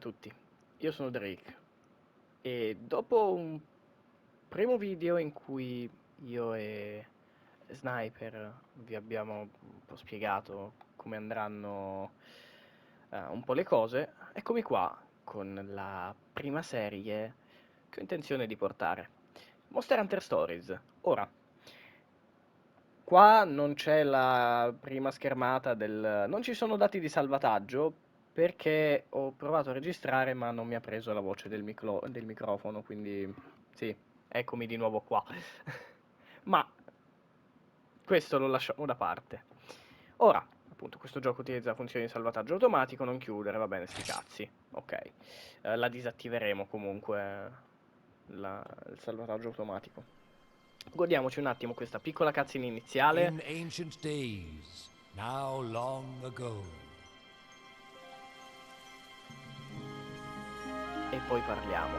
tutti, io sono Drake e dopo un primo video in cui io e Sniper vi abbiamo un po' spiegato come andranno un po' le cose, eccomi qua con la prima serie che ho intenzione di portare. Monster Hunter Stories. Ora, qua non c'è la prima schermata del... non ci sono dati di salvataggio perché ho provato a registrare ma non mi ha preso la voce del microfono, quindi sì, eccomi di nuovo qua. Ma questo lo lasciamo da parte. Ora, appunto, questo gioco utilizza funzioni di salvataggio automatico, non chiudere, va bene, sti cazzi. Ok. La disattiveremo comunque, il salvataggio automatico. Godiamoci un attimo questa piccola cutscene iniziale In ancient days, now long ago, e poi parliamo.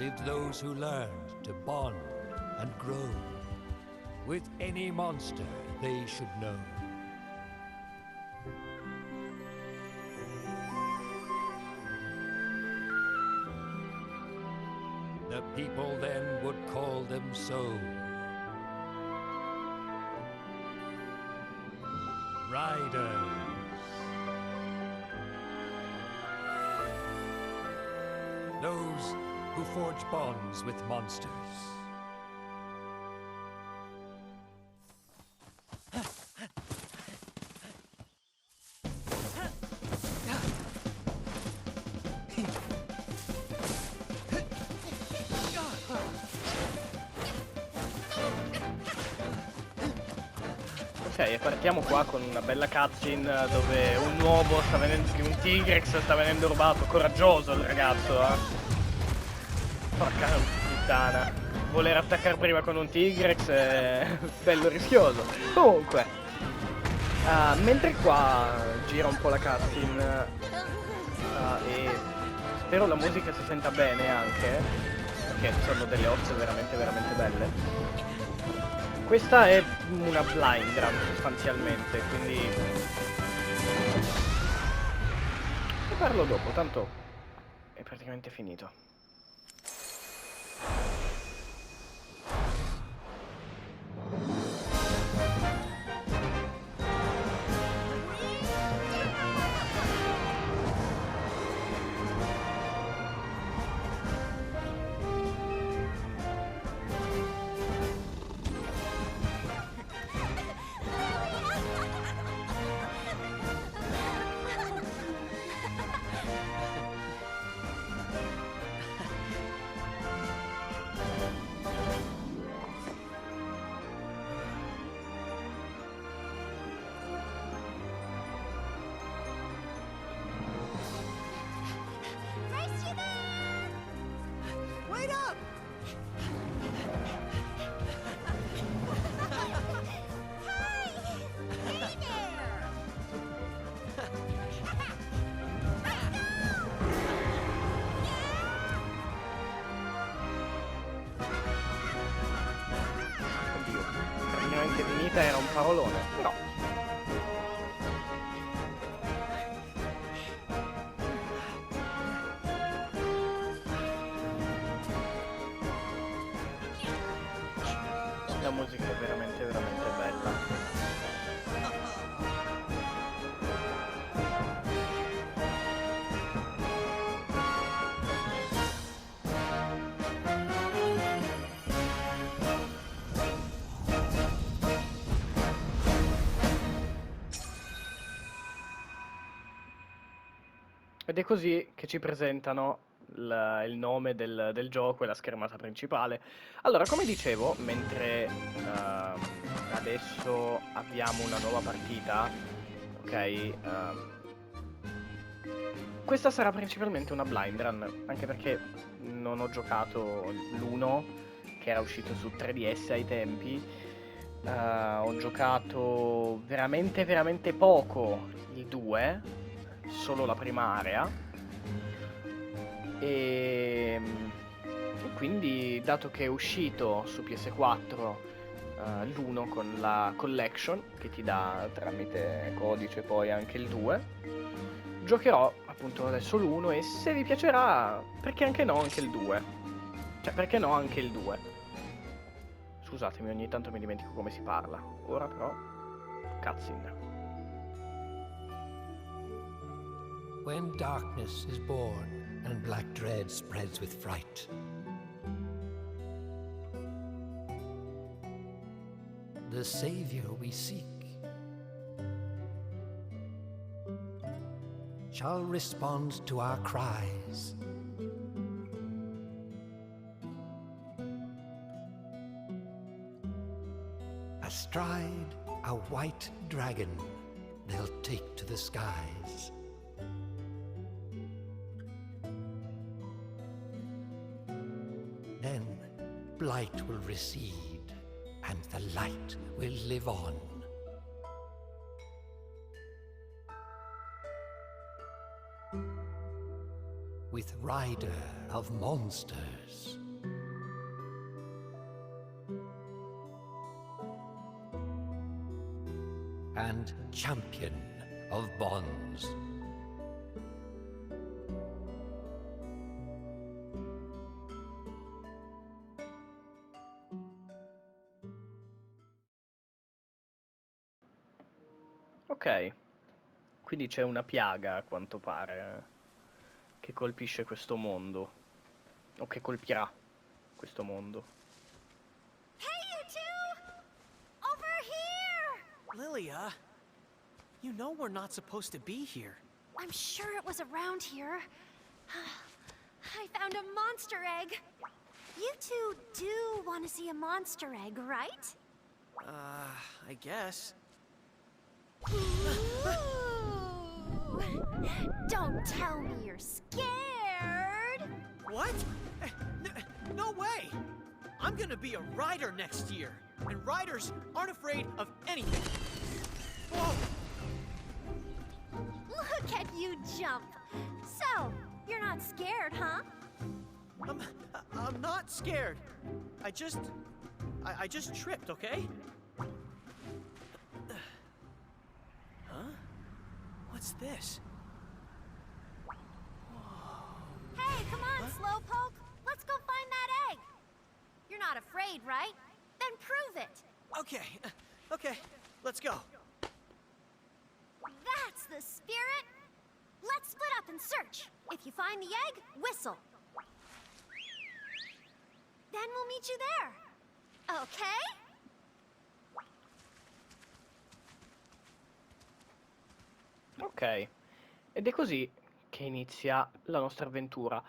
lived those who learned to bond and grow with any monster they should know. The people then would call them so. Riders. Those who forge bonds with monsters. Ok, e partiamo qua con una bella cutscene dove un uomo sta venendo, un Tigrex sta venendo rubato, coraggioso il ragazzo, eh. Porca puttana, voler attaccare prima con un Tigrex è bello rischioso. Comunque, mentre qua gira un po' la cutscene e spero la musica si senta bene anche, perché sono delle oz veramente veramente belle. Questa è una blind run sostanzialmente, quindi ne parlo dopo, tanto è praticamente finito. Wait up! Oddio, praticamente finita era un parolone, però la musica è veramente veramente bella. Ed è così che ci presentano il nome del gioco e la schermata principale. Allora, come dicevo, mentre adesso avviamo una nuova partita, ok? Questa sarà principalmente una blind run, anche perché non ho giocato l'1, che era uscito su 3DS ai tempi. Ho giocato veramente veramente poco il 2, solo la prima area. E quindi, dato che è uscito su PS4 l'1 con la collection, che ti dà tramite codice poi anche il 2. Giocherò appunto adesso l'1 e se vi piacerà, perché anche no anche il 2. Cioè, perché no anche il 2. Scusatemi, ogni tanto mi dimentico come si parla. Ora però, cutscene. When darkness is born and black dread spreads with fright, the Savior we seek shall respond to our cries. Astride a white dragon, they'll take to the skies. Then blight will recede, and the light will live on. With Rider of Monsters. And Champion of Bonds. Ok, quindi c'è una piaga a quanto pare che colpisce questo mondo, o che colpirà questo mondo. Hey, you two! Over here! Lilia, you know we're not supposed to be here. I'm sure it was around here. I found a monster egg. You two do want to see a monster egg, right? I guess. Ooh. Don't tell me you're scared. What? No way! I'm gonna be a rider next year, and riders aren't afraid of anything. Whoa! Look at you jump. So, you're not scared, huh? I'm not scared. I just tripped, okay? Huh? What's this? Hey, come on, Slowpoke. Let's go find that egg. You're not afraid, right? Then prove it. Okay, let's go. That's the spirit. Let's split up and search. If you find the egg, whistle. Then we'll meet you there. Okay? Ok, ed è così che inizia la nostra avventura.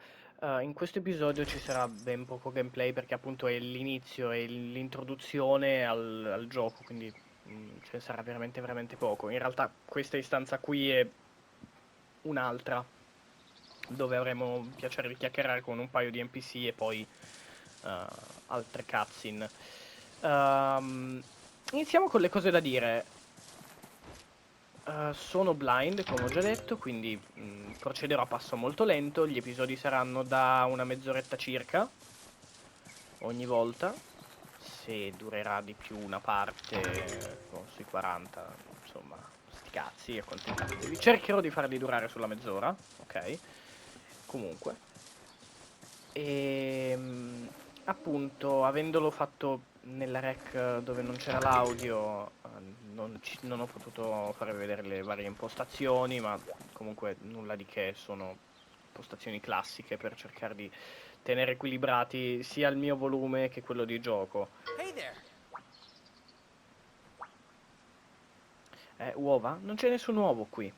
In questo episodio ci sarà ben poco gameplay perché appunto è l'inizio e l'introduzione al gioco, quindi ce ne sarà veramente veramente poco. In realtà questa istanza qui è un'altra, dove avremo il piacere di chiacchierare con un paio di NPC e poi altre cutscene. Iniziamo con le cose da dire. Sono blind, come ho già detto, quindi procederò a passo molto lento. Gli episodi saranno da una mezz'oretta circa ogni volta. Se durerà di più una parte, sui 40, insomma, sti cazzi, accontentatevi. Cercherò di farli durare sulla mezz'ora, ok? Comunque. E appunto, avendolo fatto nella rec dove non c'era l'audio, non ho potuto fare vedere le varie impostazioni, ma comunque nulla di che, sono impostazioni classiche per cercare di tenere equilibrati sia il mio volume che quello di gioco. Hey there. Uova? Non c'è nessun uovo qui.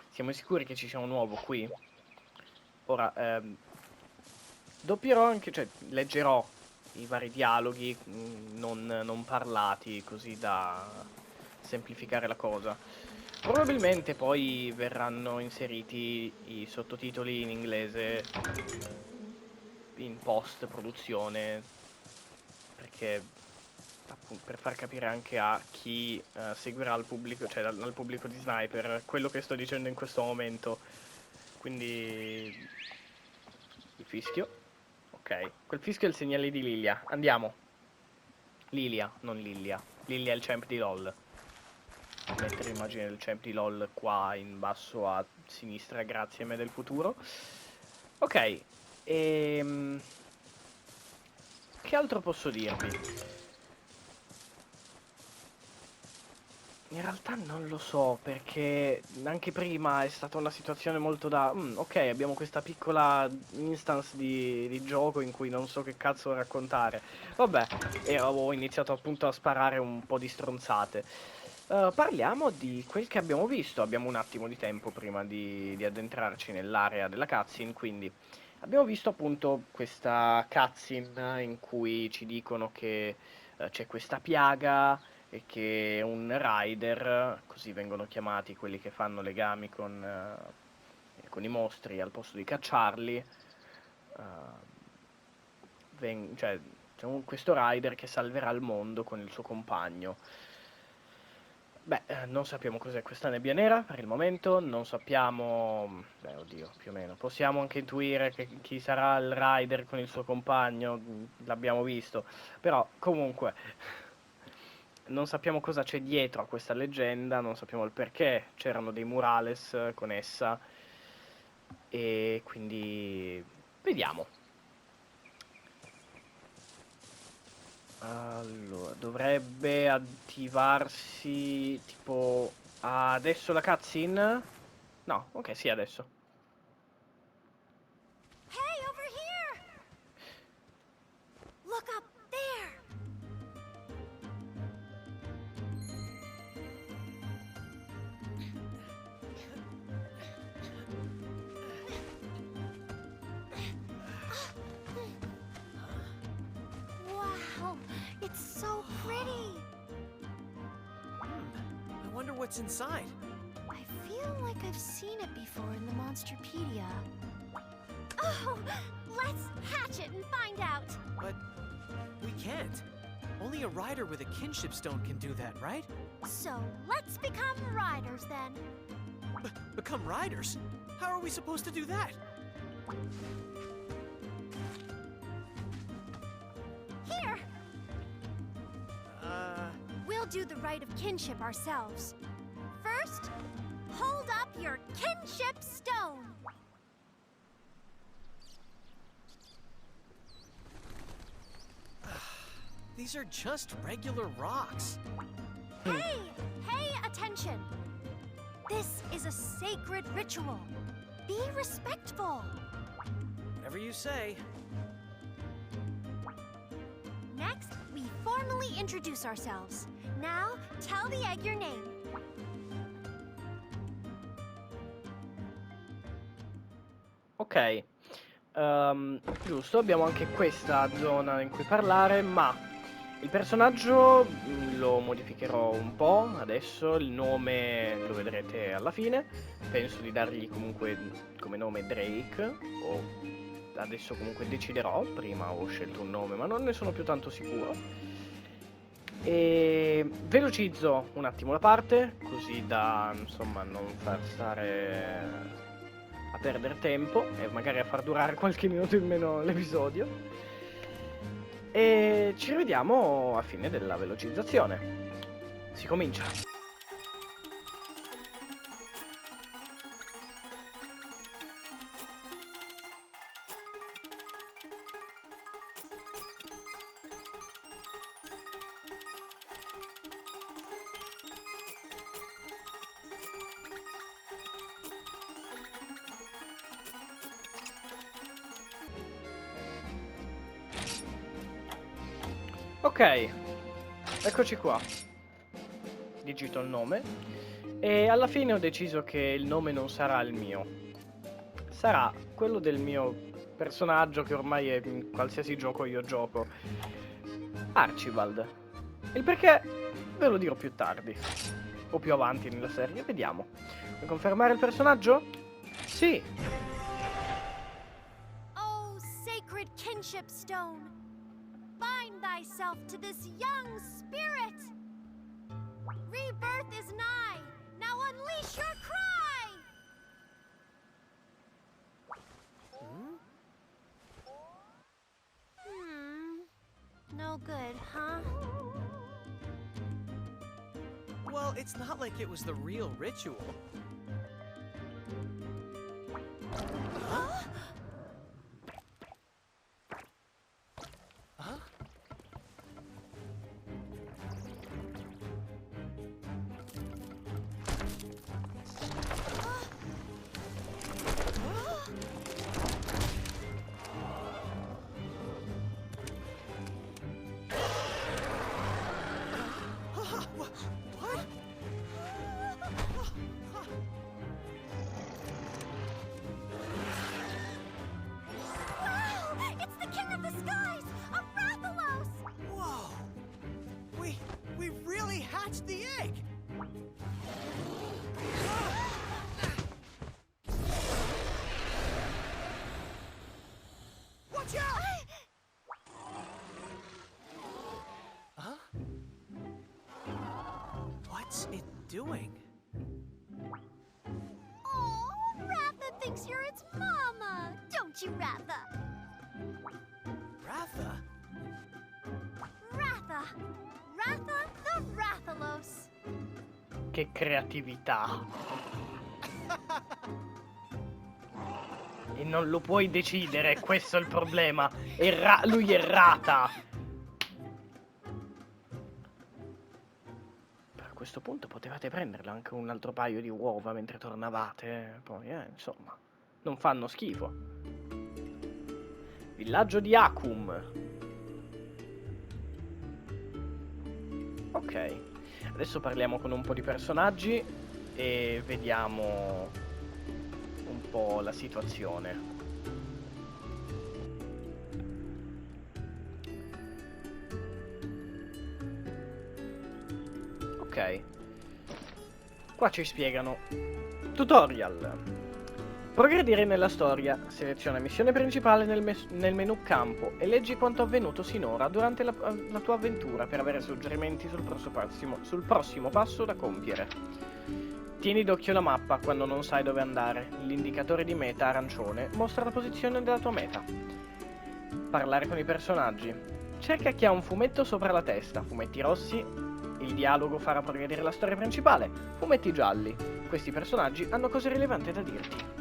Siamo sicuri che ci sia un uovo qui? Ora, doppierò anche, cioè leggerò i vari dialoghi non parlati, così da semplificare la cosa. Probabilmente poi verranno inseriti i sottotitoli in inglese in post produzione, perché appunto per far capire anche a chi seguirà il pubblico, cioè al pubblico di Sniper, quello che sto dicendo in questo momento. Quindi il fischio. Ok, quel fischio è il segnale di Lilia. Andiamo. Lilia, non Lilia. Lilia è il champ di LOL. Mettere l'immagine del champ di LOL qua in basso a sinistra, grazie a me del futuro. Ok, che altro posso dirvi? In realtà non lo so, perché anche prima è stata una situazione molto da... ok, abbiamo questa piccola instance di gioco in cui non so che cazzo raccontare. Vabbè, e ho iniziato appunto a sparare un po' di stronzate. Parliamo di quel che abbiamo visto. Abbiamo un attimo di tempo prima di addentrarci nell'area della cutscene, quindi... Abbiamo visto appunto questa cutscene in cui ci dicono che c'è questa piaga e che un rider, così vengono chiamati quelli che fanno legami con i mostri al posto di cacciarli, cioè c'è questo rider che salverà il mondo con il suo compagno. Beh, non sappiamo cos'è questa nebbia nera per il momento, non sappiamo... Beh, oddio, più o meno. Possiamo anche intuire che chi sarà il rider con il suo compagno, l'abbiamo visto. Però, comunque, non sappiamo cosa c'è dietro a questa leggenda, non sappiamo il perché. C'erano dei murales con essa. E quindi... vediamo. Allora, dovrebbe attivarsi tipo adesso la cutscene? No, ok, sì, adesso. Hey, over here! Look up there! Wow, it's so pretty! I wonder what's inside. I feel like I've seen it before in the Monsterpedia. Oh, let's hatch it and find out! But we can't. Only a rider with a kinship stone can do that, right? So, let's become riders then. Become riders? How are we supposed to do that? Here! Uh, We'll do the rite of kinship ourselves. First, hold up your kinship stone. these are just regular rocks. Hey, pay attention. This is a sacred ritual. Be respectful. Whatever you say. Next, we formally introduce ourselves. Now, tell the egg your name. Ok, giusto, abbiamo anche questa zona in cui parlare, ma il personaggio lo modificherò un po' adesso, il nome lo vedrete alla fine, penso di dargli comunque come nome Drake, o adesso comunque deciderò, prima ho scelto un nome ma non ne sono più tanto sicuro. E velocizzo un attimo la parte, così da insomma non far stare a perdere tempo e magari a far durare qualche minuto in meno l'episodio. E ci rivediamo a fine della velocizzazione. Si comincia. Ok, eccoci qua. Digito il nome e alla fine ho deciso che il nome non sarà il mio. Sarà quello del mio personaggio che ormai è in qualsiasi gioco io gioco. Archibald. Il perché ve lo dirò più tardi. O più avanti nella serie, vediamo. Vuoi confermare il personaggio? Sì. Oh, sacred kinship stone. Bind thyself to this young spirit! Rebirth is nigh! Now unleash your cry! No good, huh? Well, it's not like it was the real ritual. Huh? Huh? What? Wow! It's the King of the Skies! A Rathalos! Whoa! We really hatched the egg! Watch out! Huh? What's it doing? Oh, Ratha thinks you're its mama! Don't you, Ratha? Ratha? Ratha! Ratha the Rathalos! Che creatività. E non lo puoi decidere, questo è il problema. Lui è Rata. Per questo punto potevate prenderle anche un altro paio di uova mentre tornavate. Poi, insomma, non fanno schifo. Villaggio di Akum. Ok. Adesso parliamo con un po' di personaggi e vediamo un po' la situazione. Ok. Qua ci spiegano. Tutorial. Progredire nella storia. Seleziona missione principale nel menu campo e leggi quanto avvenuto sinora durante la tua avventura per avere suggerimenti sul prossimo passo da compiere. Tieni d'occhio la mappa quando non sai dove andare. L'indicatore di meta arancione mostra la posizione della tua meta. Parlare con i personaggi. Cerca chi ha un fumetto sopra la testa. Fumetti rossi. Il dialogo farà progredire la storia principale. Fumetti gialli. Questi personaggi hanno cose rilevanti da dirti.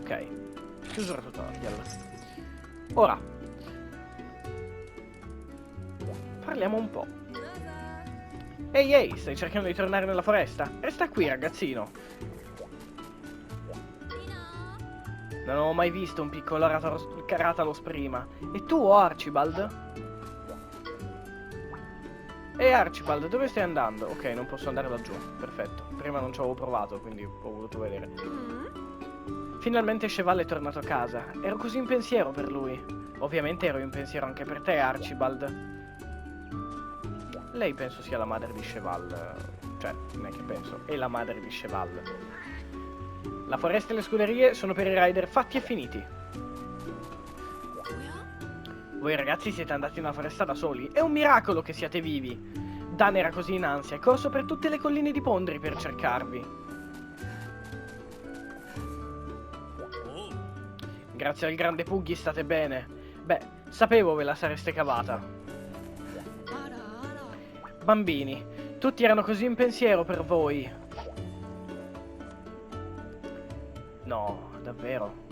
Ok, chiusura tutorial. Ora parliamo un po'. Ehi, stai cercando di tornare nella foresta? Resta qui, ragazzino. Non ho mai visto un piccolo Rathalos prima. E tu, Archibald? Ehi Archibald, dove stai andando? Ok, non posso andare laggiù. Perfetto. Prima non ci avevo provato, quindi ho voluto vedere. Finalmente Cheval è tornato a casa. Ero così in pensiero per lui. Ovviamente ero in pensiero anche per te, Archibald. Lei penso sia la madre di Cheval. Cioè, non è che penso, è la madre di Cheval. La foresta e le scuderie sono per i rider fatti e finiti. Voi ragazzi siete andati nella foresta da soli. È un miracolo che siate vivi. Dan era così in ansia, è corso per tutte le colline di Pondri per cercarvi. Grazie al grande Puggy state bene. Beh, sapevo ve la sareste cavata. Bambini, tutti erano così in pensiero per voi. No, davvero.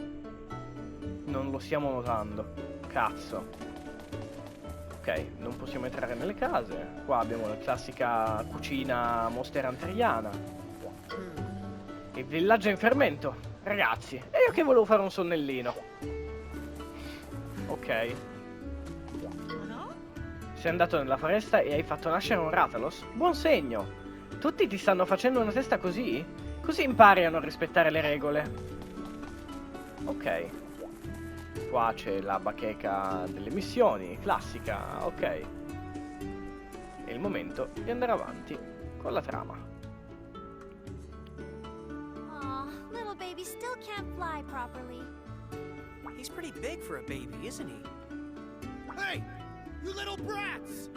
Non lo stiamo notando. Cazzo. Ok, non possiamo entrare nelle case. Qua abbiamo la classica cucina Monster Hunteriana. Il villaggio è in fermento. Ragazzi, e io che volevo fare un sonnellino. Ok. Sei andato nella foresta e hai fatto nascere un Rathalos? Buon segno. Tutti ti stanno facendo una testa così? Così impari a non rispettare le regole. Ok. Qua c'è la bacheca delle missioni, classica, ok. È il momento di andare avanti con la trama. Aw, little baby still can't fly properly. He's pretty big for a baby, isn't he? Hey! You little brats!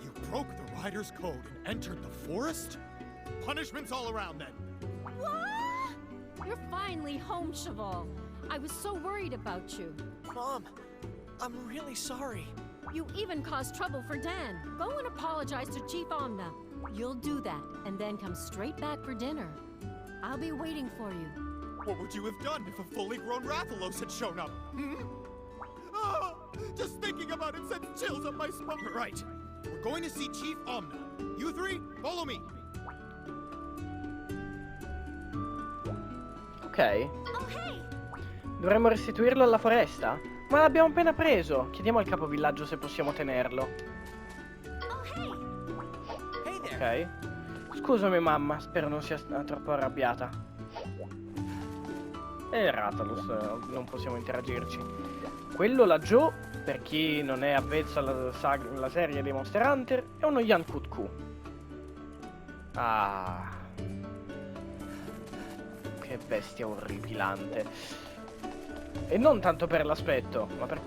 You broke the rider's code and entered the forest? Punishments all around then. What? You're finally home, Cheval. I was so worried about you. Mom, I'm really sorry. You even caused trouble for Dan. Go and apologize to Chief Omna. You'll do that, and then come straight back for dinner. I'll be waiting for you. What would you have done if a fully grown Rathalos had shown up? Hmm? Ah, just thinking about it sends chills up my spine. Right. We're going to see Chief Omna. You three, follow me. Ok. Oh, hey! Dovremmo restituirlo alla foresta? Ma l'abbiamo appena preso. Chiediamo al capovillaggio se possiamo tenerlo. Oh, hey! Hey there. Ok. Scusami mamma, spero non sia troppo arrabbiata. E Rathalos, non possiamo interagirci. Quello laggiù, per chi non è avvezzo alla serie dei Monster Hunter, è uno Yankutku. Ah. Che bestia orripilante. E non tanto per l'aspetto, ma per...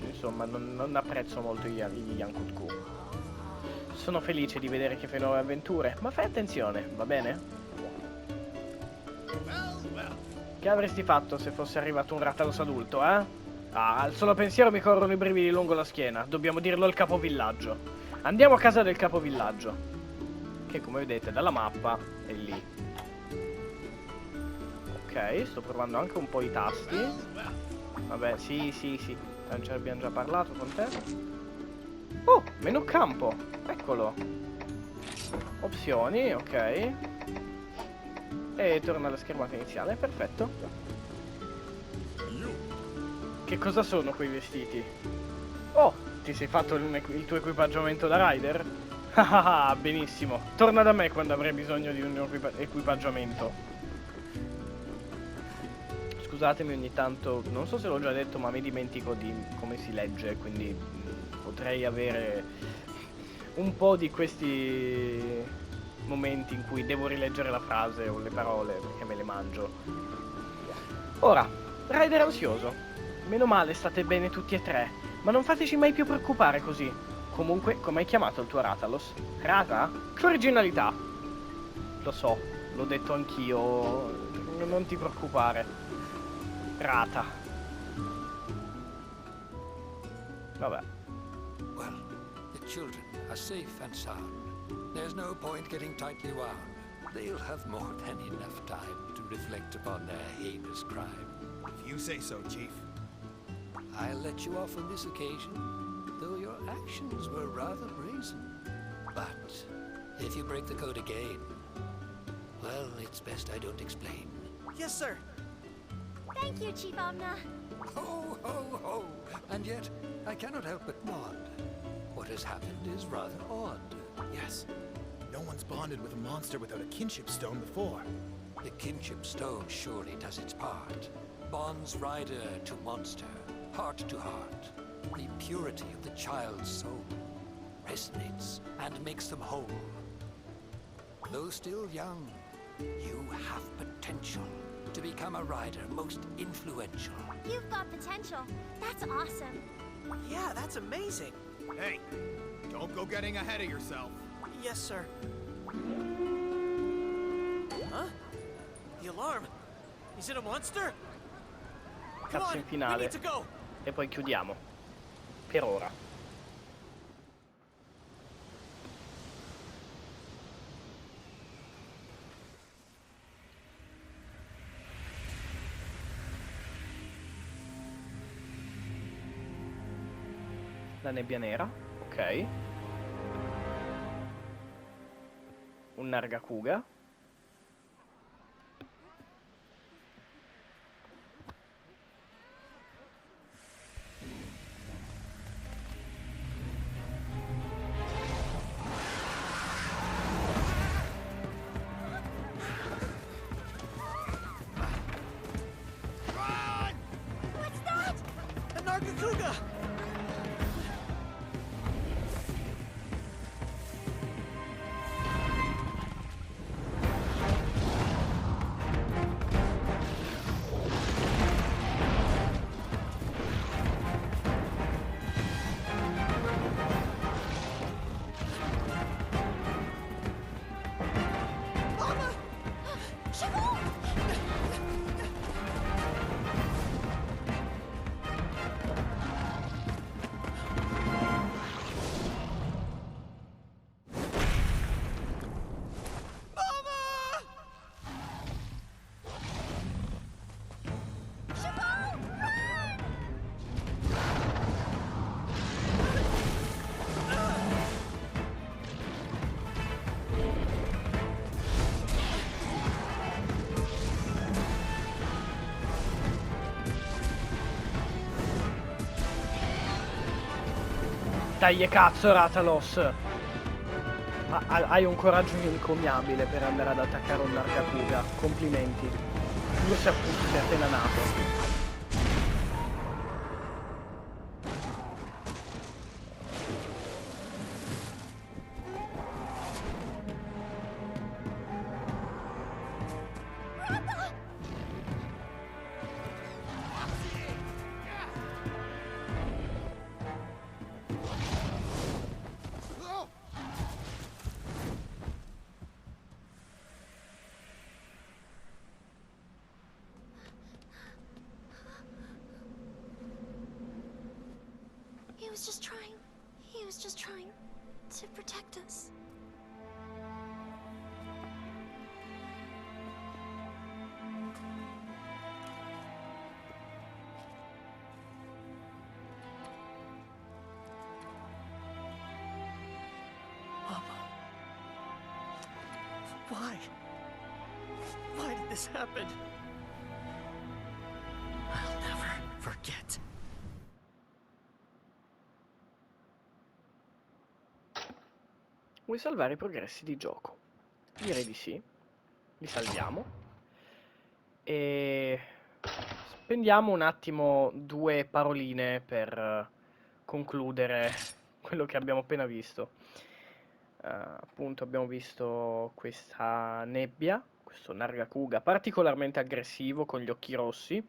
Insomma, non apprezzo molto gli Yankutku. Sono felice di vedere che fai nuove avventure, ma fai attenzione, va bene? Che avresti fatto se fosse arrivato un Rathalos adulto, eh? Ah, al solo pensiero mi corrono i brividi lungo la schiena. Dobbiamo dirlo al capovillaggio. Andiamo a casa del capovillaggio, che come vedete dalla mappa è lì. Ok, sto provando anche un po' i tasti. Vabbè, sì. Ce ne abbiamo già parlato con te. Oh, menu campo. Eccolo. Opzioni, ok. E torna alla schermata iniziale, perfetto. Che cosa sono quei vestiti? Oh, ti sei fatto il tuo equipaggiamento da rider? Ah, benissimo. Torna da me quando avrai bisogno di un equipaggiamento. Scusatemi ogni tanto, non so se l'ho già detto, ma mi dimentico di come si legge, quindi potrei avere un po' di questi momenti in cui devo rileggere la frase o le parole perché me le mangio. Ora, rider ansioso. Meno male state bene tutti e tre, ma non fateci mai più preoccupare così. Comunque, come hai chiamato il tuo Rathalos? Rata? Che originalità! Lo so, l'ho detto anch'io, non ti preoccupare. Rata. Vabbè. Well, the children are safe and sound. There's no point getting tightly wound. They'll have more than enough time to reflect upon their heinous crime. If you say so, Chief. I'll let you off on this occasion, though your actions were rather brazen. But if you break the code again, well, it's best I don't explain. Yes, sir. Thank you, Chief Omna. Ho, ho, ho! And yet, I cannot help but nod. What has happened is rather odd. Yes. No one's bonded with a monster without a kinship stone before. The kinship stone surely does its part. Bonds rider to monster, heart to heart. The purity of the child's soul resonates and makes them whole. Though still young, you have potential to become a rider most influential. You've got potential. That's awesome. Yeah, that's amazing. Hey, don't go getting ahead of yourself. Yes, sir. Huh? The alarm. Is it a monster? Come on, Cutscene we finale. need to go. E poi chiudiamo. Per ora. La nebbia nera, ok. Un Nargacuga. What's that? A Nargacuga! Dai cazzo, Rathalos! Hai un coraggio incommiabile per andare ad attaccare un Nargacuga. Complimenti. Pur se appunto sei appena nato. He was just trying to protect us. Papa. Why? Why did this happen? I'll never forget. Vuoi salvare i progressi di gioco? Direi di sì. Li salviamo. E spendiamo un attimo 2 paroline per concludere quello che abbiamo appena visto. Appunto abbiamo visto questa nebbia, questo Nargacuga particolarmente aggressivo con gli occhi rossi.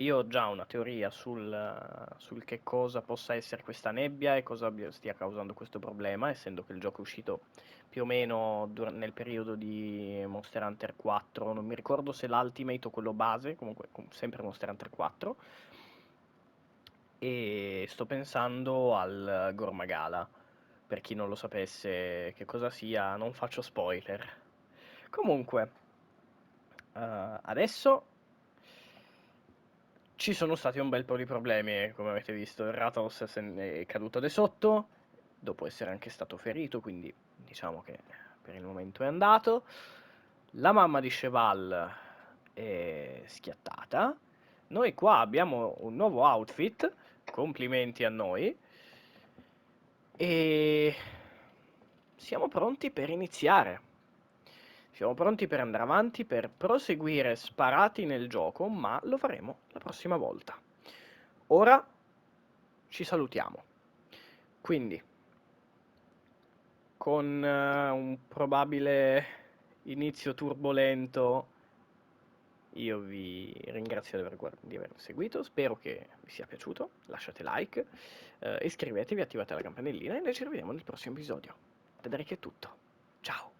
Io ho già una teoria sul che cosa possa essere questa nebbia e cosa stia causando questo problema, essendo che il gioco è uscito più o meno nel periodo di Monster Hunter 4, non mi ricordo se l'Ultimate o quello base, comunque sempre Monster Hunter 4. E sto pensando al Gormagala, per chi non lo sapesse che cosa sia, non faccio spoiler. Comunque, adesso ci sono stati un bel po' di problemi, come avete visto. Il Rathalos se ne è caduto di sotto, dopo essere anche stato ferito, quindi diciamo che per il momento è andato. La mamma di Cheval è schiattata. Noi qua abbiamo un nuovo outfit, complimenti a noi. E siamo pronti per iniziare. Siamo pronti per andare avanti, per proseguire sparati nel gioco, ma lo faremo la prossima volta. Ora ci salutiamo. Quindi, con un probabile inizio turbolento, io vi ringrazio di aver seguito, spero che vi sia piaciuto, lasciate like, iscrivetevi, attivate la campanellina e noi ci rivediamo nel prossimo episodio. Da Derek è tutto, ciao!